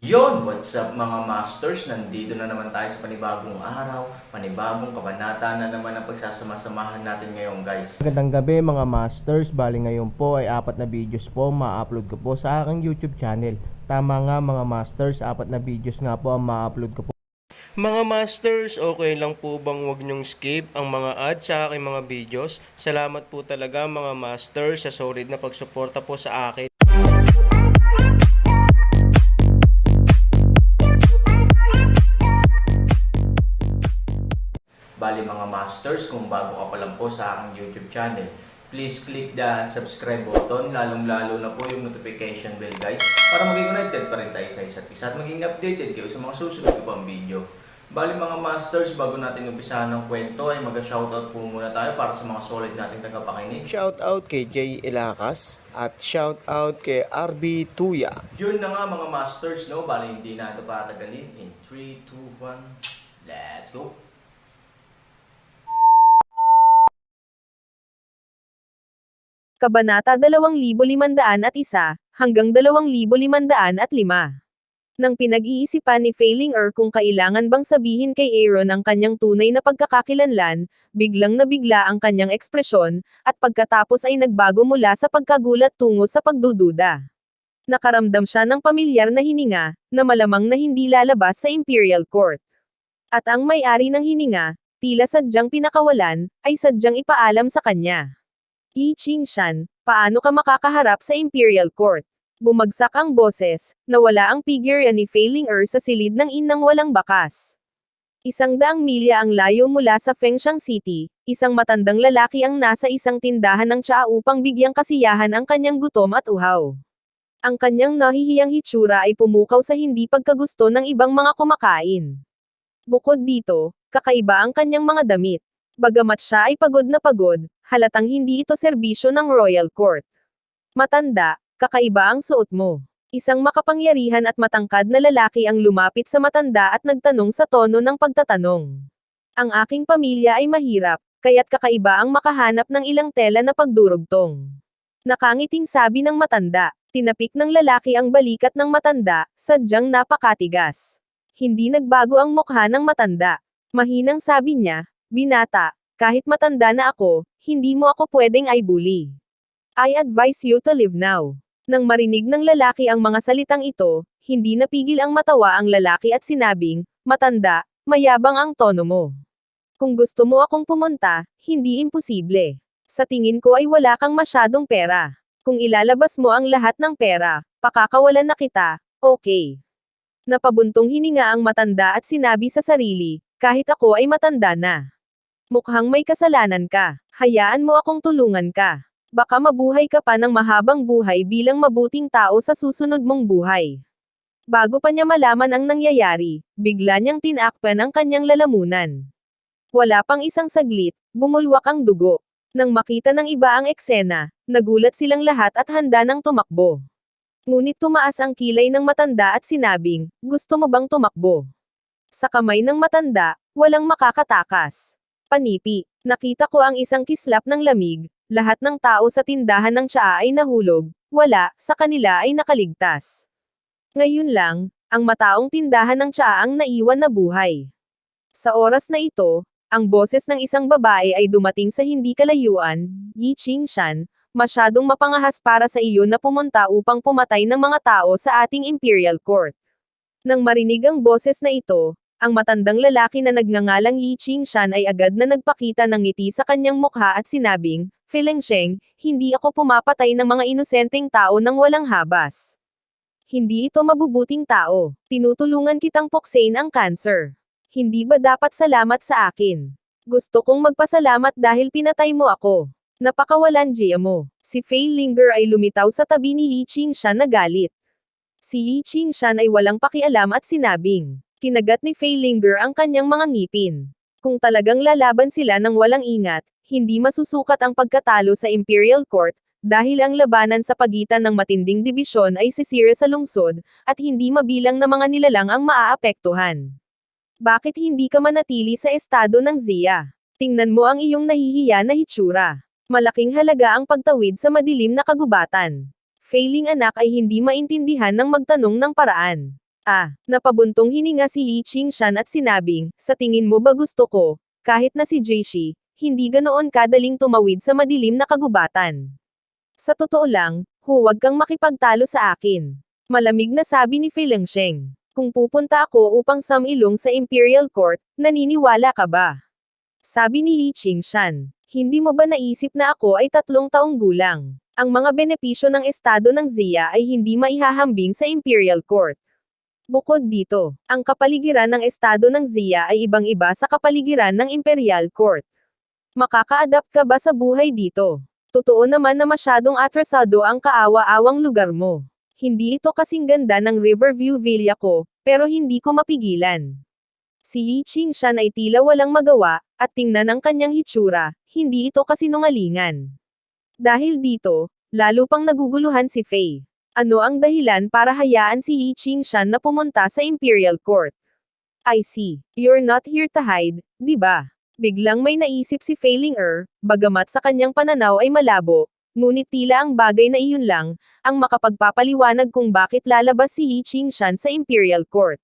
What's up mga masters? Nandito na naman tayo sa panibagong araw, panibagong kabanata na naman ang pagsasama-samahan natin ngayon guys. Magandang gabi mga masters, bali ngayon po ay 4 na videos po ma-upload ko po sa aking YouTube channel. Tama nga mga masters, 4 na videos nga po ang ma-upload ko po. Mga masters, okay lang po bang wag nyong skip ang mga ads sa aking mga videos? Salamat po talaga mga masters sa solid na pagsuporta po sa akin. Bali mga masters, kung bago ka pa lang po sa aking YouTube channel, please click the subscribe button, lalong-lalo na po yung notification bell guys, para maging connected pa rin tayo sa isa't isa at maging updated kayo sa mga susunod ko pang video. Bali mga masters, bago natin umpisahan ng kwento ay mag-shoutout po muna tayo para sa mga solid nating tagapakinig. Shoutout kay Jay Ilakas at shoutout kay RB Tuya. Yun na nga mga masters, no? Bali hindi na ito patagalin. In 3, 2, 1, let's go! Kabanata 2501 hanggang 2505. Nang pinag-iisipan ni Failing kung kailangan bang sabihin kay Aaron ang kanyang tunay na pagkakakilanlan, biglang nabigla ang kanyang ekspresyon, at pagkatapos ay nagbago mula sa pagkagulat tungo sa pagdududa. Nakaramdam siya ng pamilyar na hininga, na malamang na hindi lalabas sa Imperial Court. At ang may-ari ng hininga, tila sadyang pinakawalan, ay sadyang ipaalam sa kanya. Yi Qingshan, paano ka makakaharap sa Imperial Court? Bumagsak ang boses, nawala ang figure ni Failing sa silid ng inang walang bakas. 100 milya ang layo mula sa Fengshan City, isang matandang lalaki ang nasa isang tindahan ng tsaa upang bigyang kasiyahan ang kanyang gutom at uhaw. Ang kanyang nahihiyang hitsura ay pumukaw sa hindi pagkagusto ng ibang mga kumakain. Bukod dito, kakaiba ang kanyang mga damit. Bagamat siya ay pagod na pagod, halatang hindi ito serbisyo ng Royal Court. Matanda, kakaiba ang suot mo. Isang makapangyarihan at matangkad na lalaki ang lumapit sa matanda at nagtanong sa tono ng pagtatanong. Ang aking pamilya ay mahirap, kaya't kakaiba ang makahanap ng ilang tela na pagdurugtong. Nakangiting sabi ng matanda, tinapik ng lalaki ang balikat ng matanda, sadyang napakatigas. Hindi nagbago ang mukha ng matanda. Mahinang sabi niya, "Binata, kahit matanda na ako, hindi mo ako pwedeng i-bully. I advise you to leave now." Nang marinig ng lalaki ang mga salitang ito, hindi napigil ang matawa ang lalaki at sinabing, "Matanda, mayabang ang tono mo. Kung gusto mo akong pumunta, hindi imposible. Sa tingin ko ay wala kang masyadong pera. Kung ilalabas mo ang lahat ng pera, pakakawalan na kita, okay?" Napabuntong hininga ang matanda at sinabi sa sarili, "Kahit ako ay matanda na. Mukhang may kasalanan ka. Hayaan mo akong tulungan ka. Baka mabuhay ka pa ng mahabang buhay bilang mabuting tao sa susunod mong buhay." Bago pa niya malaman ang nangyayari, bigla niyang tinakpan ang kanyang lalamunan. Wala pang isang saglit, bumulwak ang dugo. Nang makita ng iba ang eksena, nagulat silang lahat at handa nang tumakbo. Ngunit tumaas ang kilay ng matanda at sinabing, "Gusto mo bang tumakbo?" Sa kamay ng matanda, walang makakatakas. Panipi, nakita ko ang isang kislap ng lamig, lahat ng tao sa tindahan ng tsaa ay nahulog, wala, sa kanila ay nakaligtas. Ngayon lang, ang mataong tindahan ng tsaa ang naiwan na buhay. Sa oras na ito, ang boses ng isang babae ay dumating sa hindi kalayuan, "Yi Qingshan, masyadong mapangahas para sa iyo na pumunta upang pumatay ng mga tao sa ating Imperial Court." Nang marinig ang boses na ito, ang matandang lalaki na nagngangalang Yi Qingshan ay agad na nagpakita ng ngiti sa kanyang mukha at sinabing, "Feling Sheng, hindi ako pumapatay ng mga inosenteng tao nang walang habas. Hindi ito mabubuting tao. Tinutulungan kitang puksain ang cancer. Hindi ba dapat salamat sa akin? Gusto kong magpasalamat dahil pinatay mo ako. Napakawalan Jia mo." Si Fei Linger ay lumitaw sa tabi ni Yi Qingshan na galit. Si Yi Qingshan ay walang pakialam at sinabing, kinagat ni Fei Linger ang kanyang mga ngipin. Kung talagang lalaban sila ng walang ingat, hindi masusukat ang pagkatalo sa Imperial Court, dahil ang labanan sa pagitan ng matinding dibisyon ay sisira sa lungsod, at hindi mabilang na mga nilalang ang maaapektuhan. Bakit hindi ka manatili sa estado ng Zia? Tingnan mo ang iyong nahihiya na hitsura. Malaking halaga ang pagtawid sa madilim na kagubatan. Failing anak ay hindi maintindihan ng magtanong ng paraan. Napabuntong hininga si Yi Qingshan at sinabing, sa tingin mo ba gusto ko, kahit na si Jieshi, hindi ganoon kadaling tumawid sa madilim na kagubatan. Sa totoo lang, huwag kang makipagtalo sa akin. Malamig na sabi ni Fei Lengsheng. Kung pupunta ako upang sumilong sa Imperial Court, naniniwala ka ba? Sabi ni Yi Qingshan. Hindi mo ba naisip na ako ay 3 taong gulang? Ang mga benepisyo ng estado ng Xia ay hindi maihahambing sa Imperial Court. Bukod dito, ang kapaligiran ng estado ng Xia ay ibang-iba sa kapaligiran ng Imperial Court. Makaka-adapt ka ba sa buhay dito? Totoo naman na masyadong atrasado ang kaawa-awang lugar mo. Hindi ito kasing ganda ng Riverview Villa ko, pero hindi ko mapigilan. Si Yi Qingshan ay tila walang magawa, at tingnan ang kanyang hitsura, hindi ito kasinungalingan. Dahil dito, lalo pang naguguluhan si Fei. Ano ang dahilan para hayaan si Yi Qingshan na pumunta sa Imperial Court? I see. You're not here to hide, di ba? Biglang may naisip si Fei Ling-er, bagamat sa kanyang pananaw ay malabo, ngunit tila ang bagay na iyon lang, ang makapagpapaliwanag kung bakit lalabas si Yi Qingshan sa Imperial Court.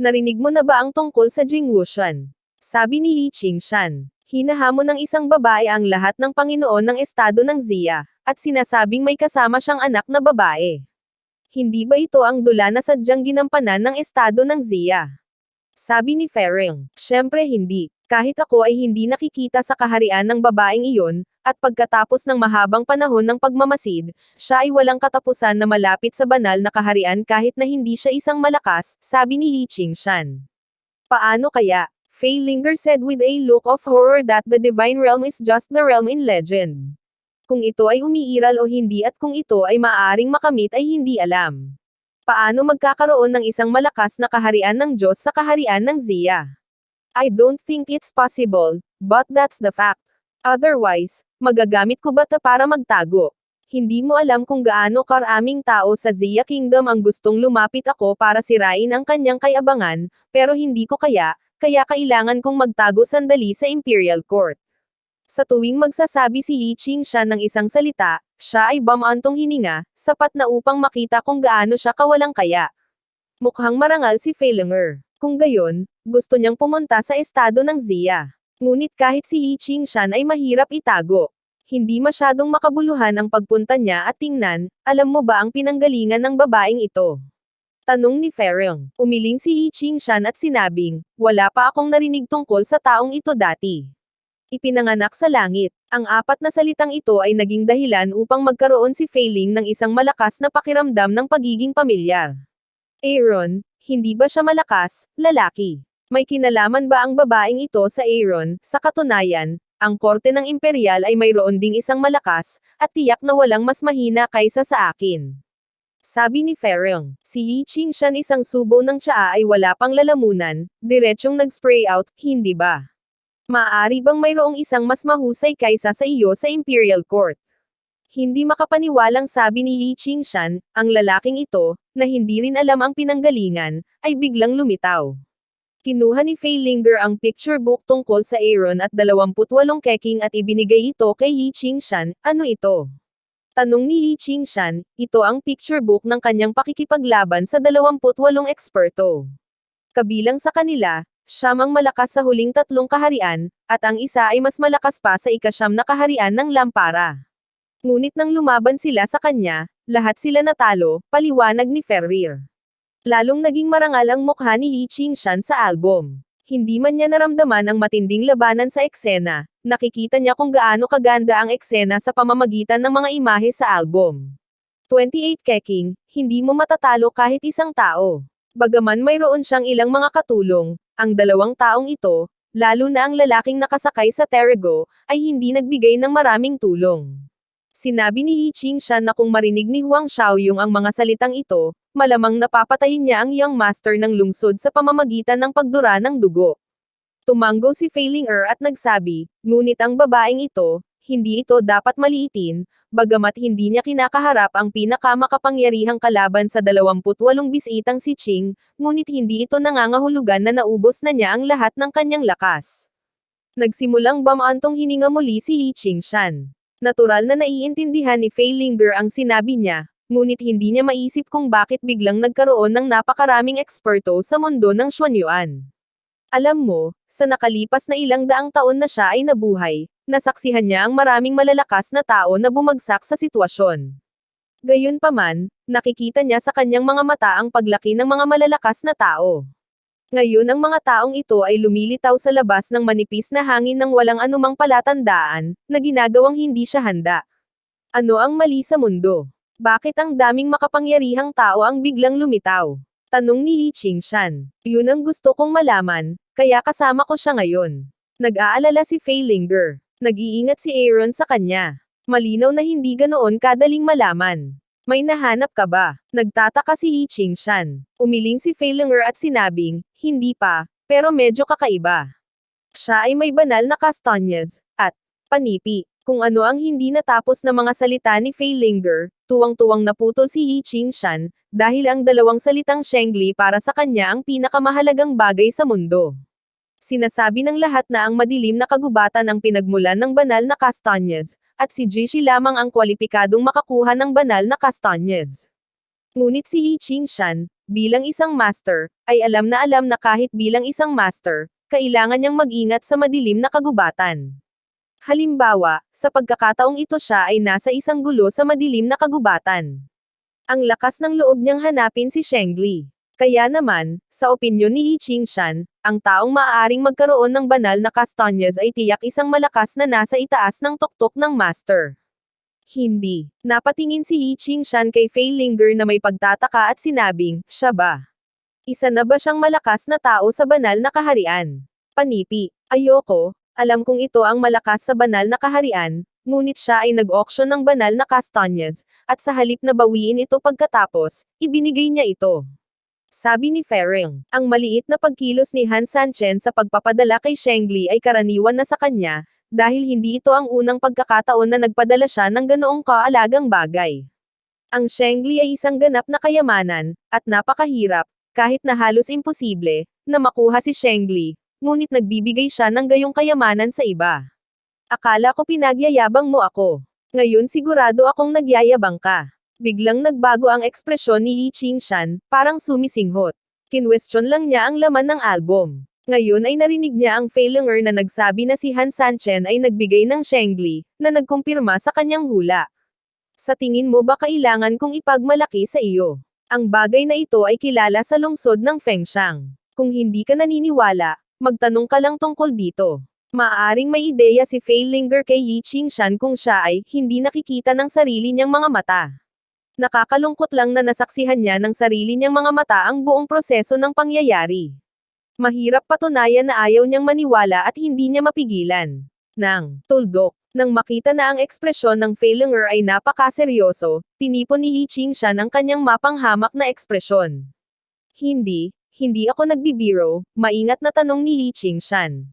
Narinig mo na ba ang tungkol sa Jing Wushan? Sabi ni Yi Qingshan. Hinahamon ng isang babae ang lahat ng Panginoon ng estado ng Xia, at sinasabing may kasama siyang anak na babae. Hindi ba ito ang dula na sadyang ginampanan ng estado ng Xia? Sabi ni Ferring. Siyempre hindi. Kahit ako ay hindi nakikita sa kaharian ng babaeng iyon, at pagkatapos ng mahabang panahon ng pagmamasid, siya ay walang katapusan na malapit sa banal na kaharian kahit na hindi siya isang malakas, sabi ni Yi Qingshan. Paano kaya? Fei Linger said with a look of horror that the divine realm is just the realm in legend. Kung ito ay umiiral o hindi at kung ito ay maaaring makamit ay hindi alam. Paano magkakaroon ng isang malakas na kaharian ng Diyos sa kaharian ng Xia? I don't think it's possible, but that's the fact. Otherwise, magagamit ko ba ito para magtago? Hindi mo alam kung gaano karaming tao sa Xia Kingdom ang gustong lumapit ako para sirain ang kanyang kayabangan, pero hindi ko kaya kailangan kong magtago sandali sa Imperial Court. Sa tuwing magsasabi si Yi Qingshan ng isang salita, siya ay bumantong hininga, sapat na upang makita kung gaano siya kawalang kaya. Mukhang marangal si Fei Linger. Kung gayon, gusto niyang pumunta sa estado ng Xia. Ngunit kahit si Yi Qingshan ay mahirap itago. Hindi masyadong makabuluhan ang pagpunta niya at tingnan, alam mo ba ang pinanggalingan ng babaeng ito? Tanong ni Ferring. Umiling si Yi Qingshan at sinabing, wala pa akong narinig tungkol sa taong ito dati. Ipinanganak sa langit. Ang 4 na salitang ito ay naging dahilan upang magkaroon si Fei Ling ng isang malakas na pakiramdam ng pagiging pamilyar. Aaron, hindi ba siya malakas, lalaki? May kinalaman ba ang babaeng ito sa Aaron? Sa katunayan, ang korte ng imperial ay mayroon ding isang malakas, at tiyak na walang mas mahina kaysa sa akin. Sabi ni Ferring. Si Yi Qingshan isang subo ng tsaa ay wala pang lalamunan, diretsyong nag-spray out, hindi ba? Maaari bang mayroong isang mas mahusay kaysa sa iyo sa Imperial Court? Hindi makapaniwalang sabi ni Yi Qingshan, ang lalaking ito, na hindi rin alam ang pinanggalingan, ay biglang lumitaw. Kinuha ni Fei Linger ang picture book tungkol sa Aaron at 28 keking at ibinigay ito kay Yi Qingshan, ano ito? Tanong ni Yi Qingshan, ito ang picture book ng kanyang pakikipaglaban sa 28 eksperto. Kabilang sa kanila, siyam ang malakas sa huling 3 kaharian, at ang isa ay mas malakas pa sa ika-9 na kaharian ng Lampara. Ngunit nang lumaban sila sa kanya, lahat sila natalo, paliwanag ni Ferrier. Lalong naging marangal ang mukha ni Yi Qingshan sa album. Hindi man niya naramdaman ang matinding labanan sa eksena, nakikita niya kung gaano kaganda ang eksena sa pamamagitan ng mga imahe sa album. 28 keking, hindi mo matatalo kahit isang tao. Bagaman mayroon siyang ilang mga katulong, ang 2 taong ito, lalo na ang lalaking nakasakay sa Terrigo, ay hindi nagbigay ng maraming tulong. Sinabi ni Yi Qingshan na kung marinig ni Huang Xiaoyong ang mga salitang ito, malamang napapatayin niya ang young master ng lungsod sa pamamagitan ng pagdura ng dugo. Tumanggo si Fei Linger at nagsabi, ngunit ang babaeng ito, hindi ito dapat maliitin, bagamat hindi niya kinakaharap ang pinakamakapangyarihang kalaban sa 28 bisitang si Qing, ngunit hindi ito nangangahulugan na naubos na niya ang lahat ng kanyang lakas. Nagsimulang bumantong hininga muli si Yi Qingshan. Natural na naiintindihan ni Fei Linger ang sinabi niya, Ngunit hindi niya maisip kung bakit biglang nagkaroon ng napakaraming eksperto sa mundo ng Xuanyuan. Alam mo, sa nakalipas na ilang daang taon na siya ay nabuhay, nasaksihan niya ang maraming malalakas na tao na bumagsak sa sitwasyon. Gayunpaman, nakikita niya sa kanyang mga mata ang paglaki ng mga malalakas na tao. Ngayon ang mga taong ito ay lumilitaw sa labas ng manipis na hangin ng walang anumang palatandaan, na ginagawang hindi siya handa. Ano ang mali sa mundo? Bakit ang daming makapangyarihang tao ang biglang lumitaw? Tanong ni Li Qingshan. Yun ang gusto kong malaman, kaya kasama ko siya ngayon. Nag-aalala si Fei Linger. Nag-iingat si Aaron sa kanya. Malinaw na hindi ganoon kadaling malaman. May nahanap ka ba? Nagtataka si Li Qingshan. Umiling si Fei Linger at sinabing, hindi pa, pero medyo kakaiba. Siya ay may banal na kastanyas, at panipi. Kung ano ang hindi natapos na mga salita ni Fei Linger, tuwang-tuwang naputol si Li Qingshan, dahil ang dalawang salitang Shengli para sa kanya ang pinakamahalagang bagay sa mundo. Sinasabi ng lahat na ang madilim na kagubatan ang pinagmulan ng banal na kastanyas, at si Jishi lamang ang kwalipikadong makakuha ng banal na kastanyas. Ngunit si Li Qingshan, bilang isang master, ay alam na kahit bilang isang master, kailangan niyang mag-ingat sa madilim na kagubatan. Halimbawa, sa pagkakataong ito siya ay nasa isang gulo sa madilim na kagubatan. Ang lakas ng loob niyang hanapin si Shengli. Kaya naman, sa opinyon ni Li Qingshan, ang taong maaaring magkaroon ng banal na kastanyas ay tiyak isang malakas na nasa itaas ng tuktok ng master. Hindi. Napatingin si Li Qingshan kay Fei Linger na may pagtataka at sinabing, siya ba? Isa na ba siyang malakas na tao sa banal na kaharian? Panipi. Ayoko, alam kong ito ang malakas sa banal na kaharian, ngunit siya ay nag-auction ng banal na kastanyas, at sa halip na bawiin ito pagkatapos, ibinigay niya ito. Sabi ni Fering, ang maliit na pagkilos ni Han Sanchen sa pagpapadala kay Shengli ay karaniwan na sa kanya, dahil hindi ito ang unang pagkakataon na nagpadala siya ng ganoong kaalagang bagay. Ang Shengli ay isang ganap na kayamanan, at napakahirap, kahit na halos imposible, na makuha si Shengli, ngunit nagbibigay siya ng gayong kayamanan sa iba. Akala ko pinagyayabang mo ako. Ngayon sigurado akong nagyayabang ka. Biglang nagbago ang ekspresyon ni Li Qingshan, parang sumisinghot. Kinwestiyon lang niya ang laman ng album. Ngayon ay narinig niya ang Fei Linger na nagsabi na si Han Sanchen ay nagbigay ng Shengli, na nagkumpirma sa kanyang hula. Sa tingin mo ba kailangan kong ipagmalaki sa iyo? Ang bagay na ito ay kilala sa lungsod ng Fengshan. Kung hindi ka naniniwala, magtanong ka lang tungkol dito. Maaaring may ideya si Fei Linger kay Li Qingshan kung siya ay hindi nakikita ng sarili niyang mga mata. Nakakalungkot lang na nasaksihan niya ng sarili niyang mga mata ang buong proseso ng pangyayari. Mahirap patunayan na ayaw niyang maniwala at hindi niya mapigilan. Nang tuldok, nang makita na ang ekspresyon ng Fei Linger ay napakaseryoso, tinipon ni Li Qingshan ang kanyang mapanghamak na ekspresyon. Hindi ako nagbibiro, maingat na tanong ni Li Qingshan.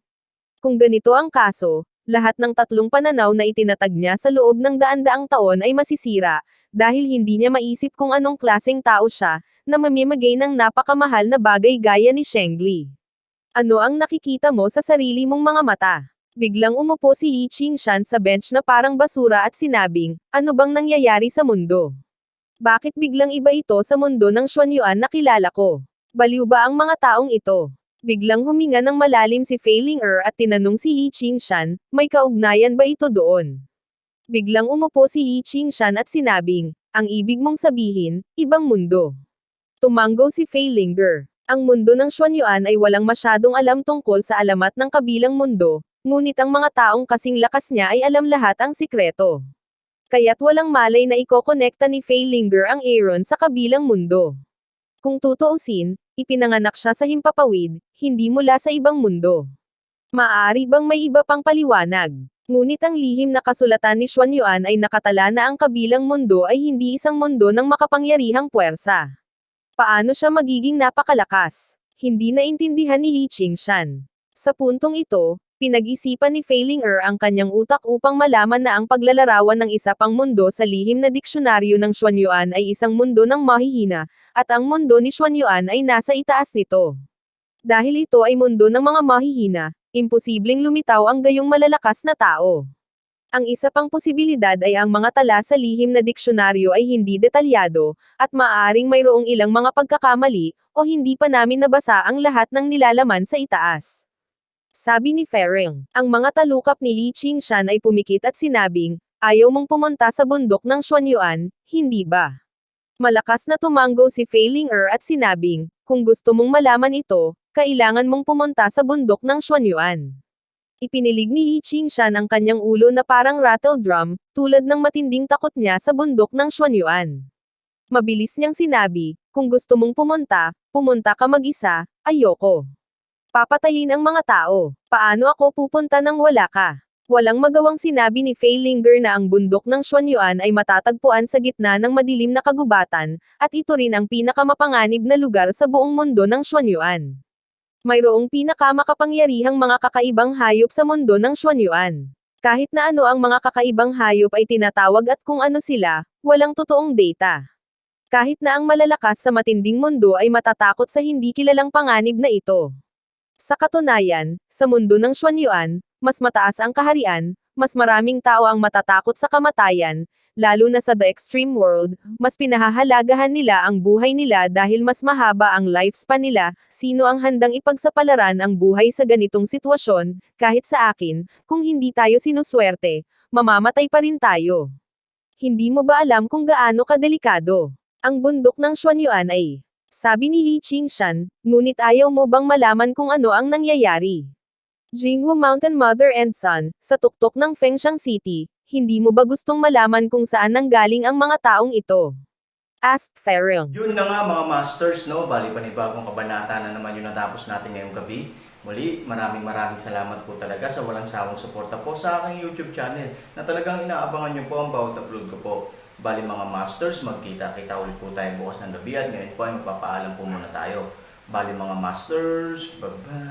Kung ganito ang kaso, lahat ng tatlong pananaw na itinatag niya sa loob ng daan-daang taon ay masisira, dahil hindi niya maisip kung anong klaseng tao siya, na mamimigay ng napakamahal na bagay gaya ni Shengli. Ano ang nakikita mo sa sarili mong mga mata? Biglang umupo si Li Qingshan sa bench na parang basura at sinabing, ano bang nangyayari sa mundo? Bakit biglang iba ito sa mundo ng Xuanyuan na kilala ko? Baliw ba ang mga taong ito? Biglang huminga ng malalim si Fei Linger at tinanong si Li Qingshan, may kaugnayan ba ito doon? Biglang umupo si Li Qingshan at sinabing, ang ibig mong sabihin, ibang mundo. Tumanggo si Fei Linger. Ang mundo ng Xuanyuan ay walang masyadong alam tungkol sa alamat ng kabilang mundo, ngunit ang mga taong kasing lakas niya ay alam lahat ang sikreto. Kaya't walang malay na ikokonekta ni Fei Linger ang Aaron sa kabilang mundo. Kung tutuusin, ipinanganak siya sa himpapawid, hindi mula sa ibang mundo. Maaari bang may iba pang paliwanag? Ngunit ang lihim na kasulatan ni Xuanyuan ay nakatala na ang kabilang mundo ay hindi isang mundo ng makapangyarihang puwersa. Paano siya magiging napakalakas? Hindi naintindihan ni Li Qingshan. Sa puntong ito, pinag-isipan ni Fei Linger ang kanyang utak upang malaman na ang paglalarawan ng isa pang mundo sa lihim na diksyonaryo ng Xuanyuan ay isang mundo ng mahihina, at ang mundo ni Xuanyuan ay nasa itaas nito. Dahil ito ay mundo ng mga mahihina, imposibleng lumitaw ang gayong malalakas na tao. Ang isa pang posibilidad ay ang mga tala sa lihim na diksyonaryo ay hindi detalyado, at maaaring mayroong ilang mga pagkakamali, o hindi pa namin nabasa ang lahat ng nilalaman sa itaas. Sabi ni Ferring, ang mga talukap ni Li Qingshan ay pumikit at sinabing, ayaw mong pumunta sa bundok ng Xuanyuan, hindi ba? Malakas na tumanggo si Fei Ling at sinabing, kung gusto mong malaman ito, kailangan mong pumunta sa bundok ng Xuanyuan. Ipinilig ni Li Qingshan ang kanyang ulo na parang rattle drum, tulad ng matinding takot niya sa bundok ng Xuanyuan. Mabilis niyang sinabi, kung gusto mong pumunta, pumunta ka mag-isa, ayoko. Papatayin ang mga tao. Paano ako pupunta nang wala ka? Walang magawang sinabi ni Fei Linger na ang bundok ng Xuanyuan ay matatagpuan sa gitna ng madilim na kagubatan, at ito rin ang pinakamapanganib na lugar sa buong mundo ng Xuanyuan. Mayroong pinakamakapangyarihang mga kakaibang hayop sa mundo ng Xuanyuan. Kahit na ano ang mga kakaibang hayop ay tinatawag at kung ano sila, walang totoong data. Kahit na ang malalakas sa matinding mundo ay matatakot sa hindi kilalang panganib na ito. Sa katunayan, sa mundo ng Xuanyuan, mas mataas ang kaharian, mas maraming tao ang matatakot sa kamatayan, lalo na sa The Extreme World, mas pinahahalagahan nila ang buhay nila dahil mas mahaba ang lifespan nila. Sino ang handang ipagsapalaran ang buhay sa ganitong sitwasyon? Kahit sa akin, kung hindi tayo sinuswerte, mamamatay pa rin tayo. Hindi mo ba alam kung gaano kadelikado ang bundok ng Xuanyuan ay? Sabi ni Li Qingshan, ngunit ayaw mo bang malaman kung ano ang nangyayari? Jingwu Mountain Mother and Son, sa tuktok ng Fengshan City, hindi mo ba gustong malaman kung saan nanggaling ang mga taong ito? Asked Ferring. Yun na nga mga masters, no? Bali panibagong kabanata na naman yung natapos natin ngayong gabi. Muli, maraming salamat po talaga sa walang sawang suporta po sa aking YouTube channel na talagang inaabangan nyo po ang bawat upload ko po. Bali mga masters, magkita-kita ulit po tayo bukas ng gabi at ngayon po ay magpapaalam po muna tayo. Bali mga masters, bye-bye!